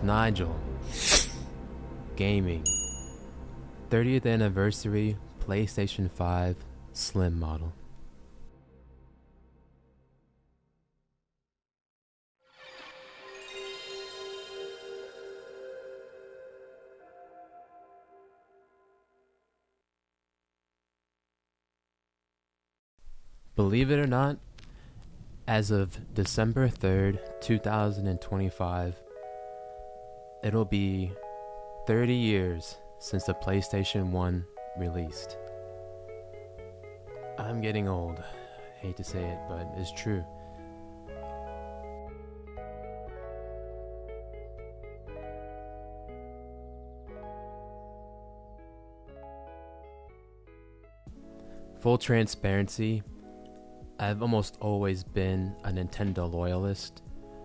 Nigel. Gaming. 30th anniversary PlayStation 5 Slim model. Believe it or not, as of December 3rd, 2025, it'll be 30 years since the PlayStation 1 released. I'm getting old. Hate to say it, but it's true. Full transparency, I've almost always been a Nintendo loyalist,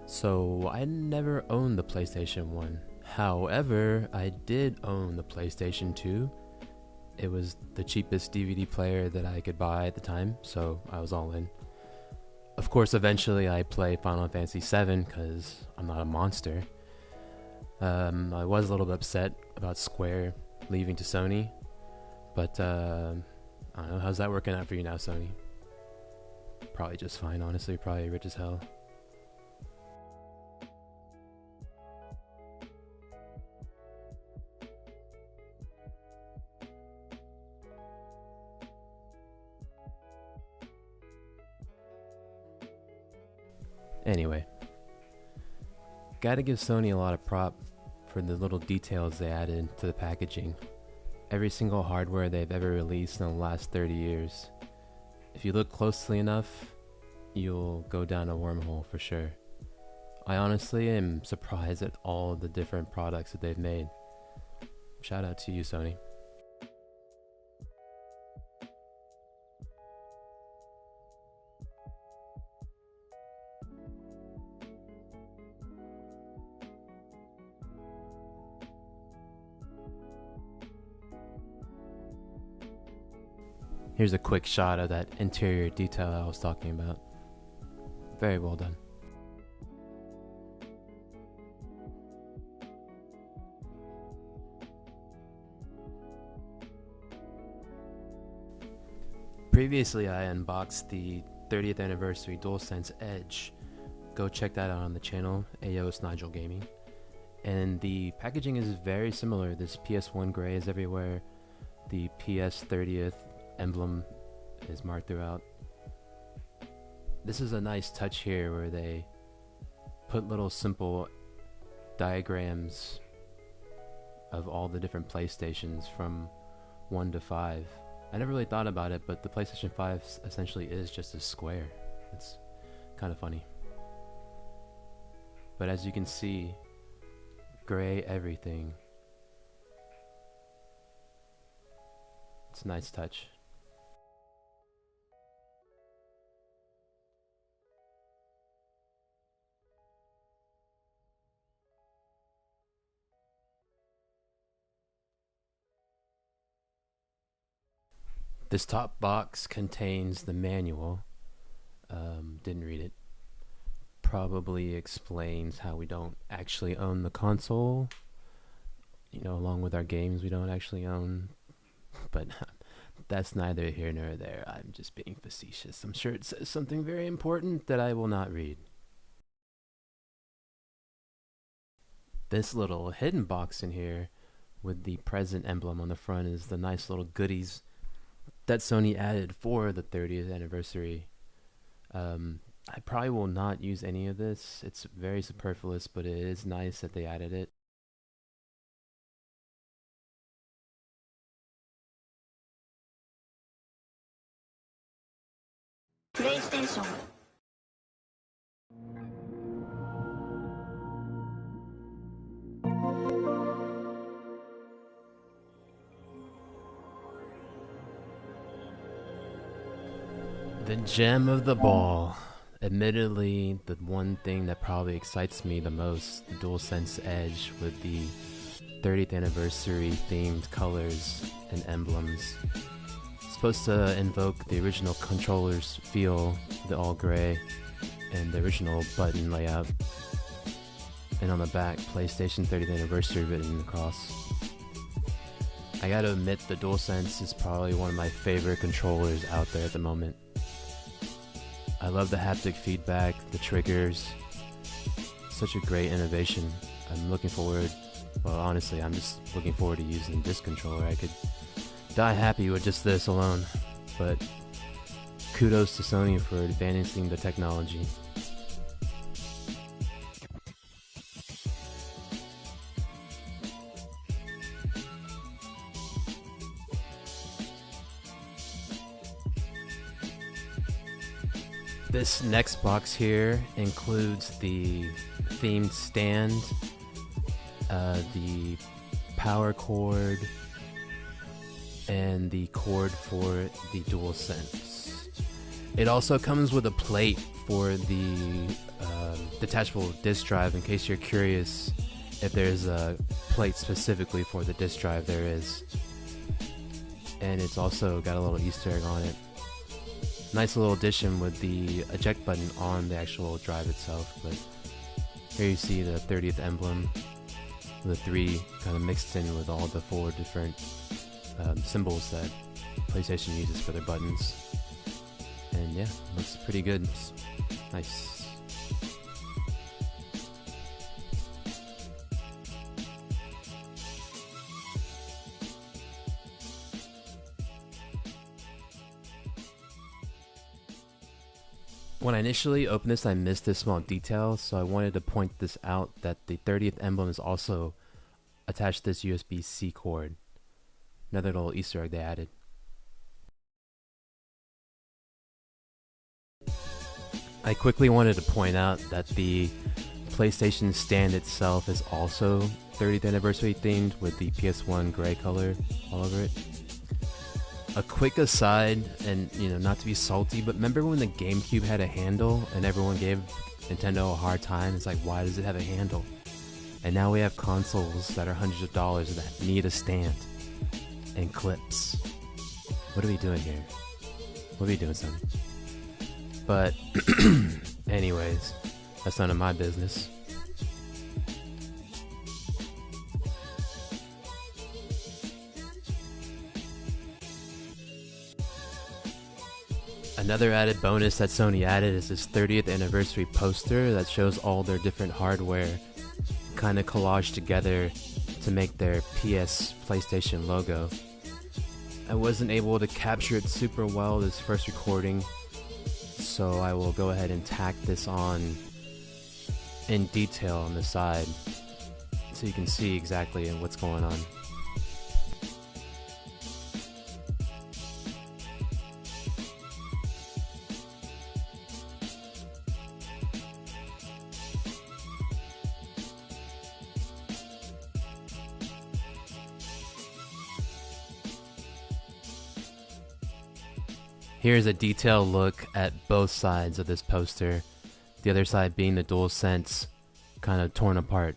so I never owned the PlayStation 1. However, I did own the PlayStation 2. It was the cheapest DVD player that I could buy at the time, so I was all in. Of course, eventually I play Final Fantasy VII because I'm not a monster. I was a little bit upset about Square leaving to Sony, but I don't know, how's that working out for you now, Sony? Probably just fine, honestly. Probably rich as hell. Anyway, gotta give Sony a lot of prop for the little details they added to the packaging. Every single hardware they've ever released in the last 30 years. If you look closely enough, you'll go down a wormhole for sure. I honestly am surprised at all the different products that they've made. Shout out to you, Sony. Here's a quick shot of that interior detail I was talking about. Very well done. Previously, I unboxed the 30th anniversary DualSense Edge. Go check that out on the channel, AO's Nigel Gaming. And the packaging is very similar. This PS1 gray is everywhere. The PS 30th emblem is marked throughout. This is a nice touch here where they put little simple diagrams of all the different PlayStations from 1 to 5. I never really thought about it, but the PlayStation 5 essentially is just a square. It's kind of funny. But as you can see, gray everything. It's a nice touch. This top box contains the manual. Didn't read it. Probably explains how we don't actually own the console. You know, along with our games we don't actually own. But that's neither here nor there. I'm just being facetious. I'm sure it says something very important that I will not read. This little hidden box in here with the present emblem on the front is the nice little goodies that Sony added for the 30th anniversary. I probably will not use any of this. It's very superfluous, but it is nice that they added it. PlayStation. The gem of the ball. Admittedly, the one thing that probably excites me the most, the DualSense Edge with the 30th anniversary themed colors and emblems. It's supposed to invoke the original controller's feel, the all gray, and the original button layout. And on the back, PlayStation 30th anniversary written across. I gotta admit, the DualSense is probably one of my favorite controllers out there at the moment. I love the haptic feedback, the triggers. Such a great innovation. I'm looking forward, well honestly, I'm just looking forward to using this controller. I could die happy with just this alone, but kudos to Sony for advancing the technology. This next box here includes the themed stand, the power cord, and the cord for the DualSense. It also comes with a plate for the detachable disk drive. In case you're curious if there's a plate specifically for the disk drive, there is. And it's also got a little Easter egg on it. Nice little addition with the eject button on the actual drive itself. But here you see the 30th emblem, the 3 kind of mixed in with all the 4 different symbols that PlayStation uses for their buttons. And yeah, looks pretty good. Nice. When I initially opened this, I missed this small detail, so I wanted to point this out, that the 30th emblem is also attached to this USB-C cord. Another little Easter egg they added. I quickly wanted to point out that the PlayStation stand itself is also 30th anniversary themed with the PS1 gray color all over it. A quick aside, and not to be salty, but remember when the GameCube had a handle and everyone gave Nintendo a hard time? It's like, why does it have a handle? And now we have consoles that are hundreds of dollars that need a stand and clips. What are we doing here? What are we doing, son? But anyways, that's none of my business. Another added bonus that Sony added is this 30th anniversary poster that shows all their different hardware kind of collaged together to make their PlayStation logo. I wasn't able to capture it super well this first recording, so I will go ahead and tack this on in detail on the side so you can see exactly what's going on. Here's a detailed look at both sides of this poster, the other side being the DualSense kind of torn apart.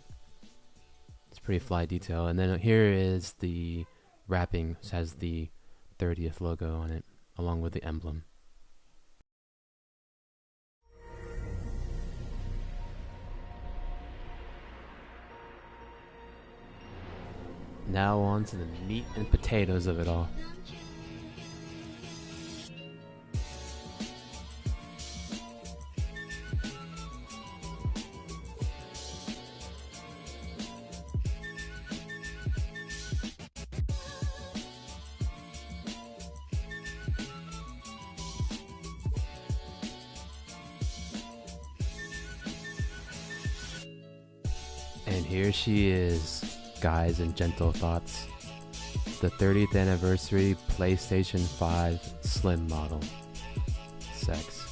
It's pretty fly detail. And then here is the wrapping, which has the 30th logo on it, along with the emblem. Now on to the meat and potatoes of it all. And here she is, guys and gentle thoughts. The 30th anniversary PlayStation 5 Slim model. Sex.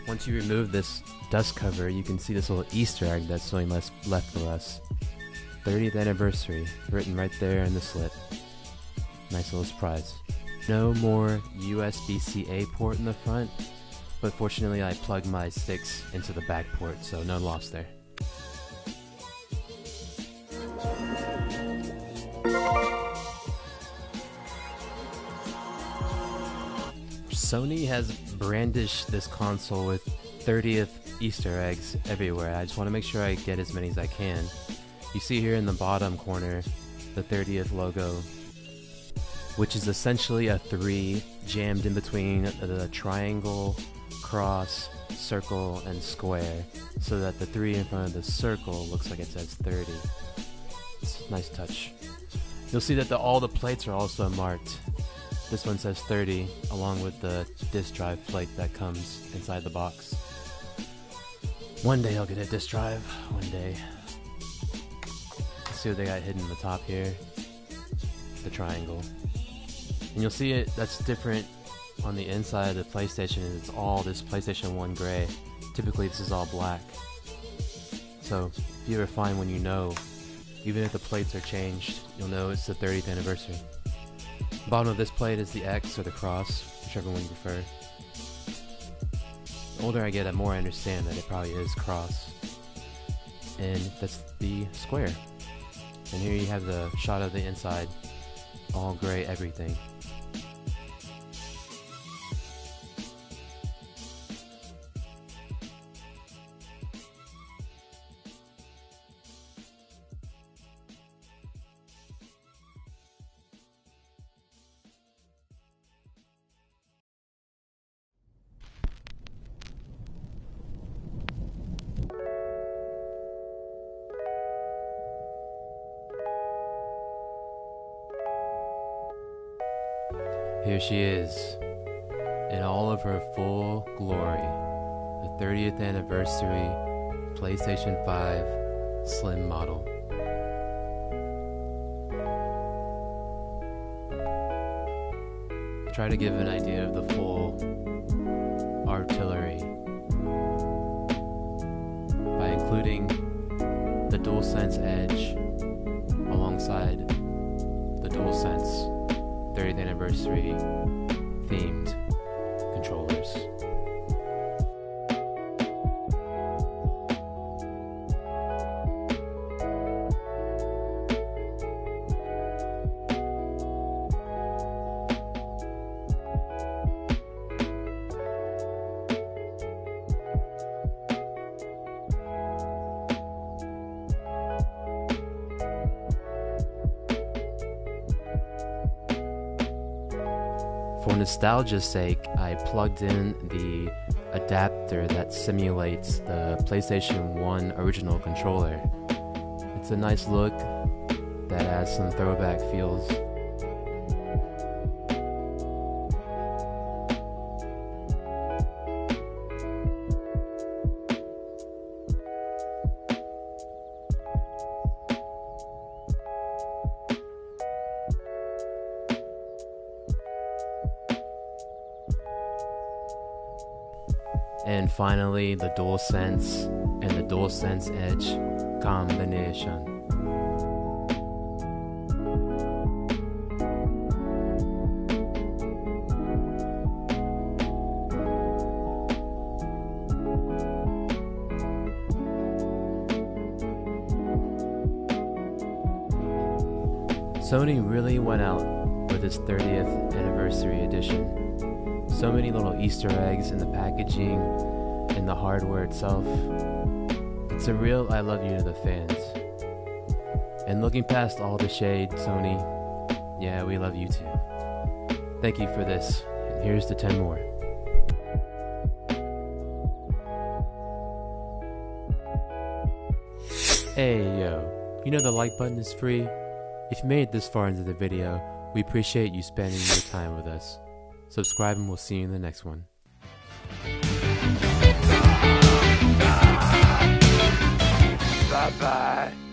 Once you remove this dust cover, you can see this little Easter egg that's only left for us. 30th anniversary, written right there in the slit. Nice little surprise. No more USB-C port in the front, but fortunately I plugged my sticks into the back port, so no loss there. Sony has brandished this console with 30th Easter eggs everywhere. I just want to make sure I get as many as I can. You see here in the bottom corner the 30th logo, which is essentially a 3 jammed in between the triangle, cross, circle, and square, so that the 3 in front of the circle looks like it says 30. It's a nice touch. You'll see that all the plates are also marked. This one says 30, along with the disk drive plate that comes inside the box. One day I'll get a disk drive, one day. Let's see what they got hidden in the top here. The triangle. And you'll see it, that's different on the inside of the PlayStation. It's all this PlayStation 1 gray. Typically this is all black. So if you ever find one you know, even if the plates are changed, you'll know it's the 30th anniversary. Bottom of this plate is the X or the cross, whichever one you prefer. The older I get, the more I understand that it probably is cross. And that's the square. And here you have the shot of the inside, all gray everything. Here she is, in all of her full glory, the 30th anniversary PlayStation 5 Slim model. Try to give an idea of the full artillery by including the DualSense Edge alongside the DualSense 30th anniversary themed controllers. For nostalgia's sake, I plugged in the adapter that simulates the PlayStation 1 original controller. It's a nice look that has some throwback feels. And finally, the DualSense and the DualSense Edge combination. Sony really went out with its 30th anniversary edition. So many little Easter eggs in the packaging and the hardware itself. It's a real I love you to the fans. And looking past all the shade, Sony, yeah, we love you too. Thank you for this, and here's the 10 more. Hey yo, you know the like button is free? If you made it this far into the video, we appreciate you spending your time with us. Subscribe and we'll see you in the next one. Bye-bye.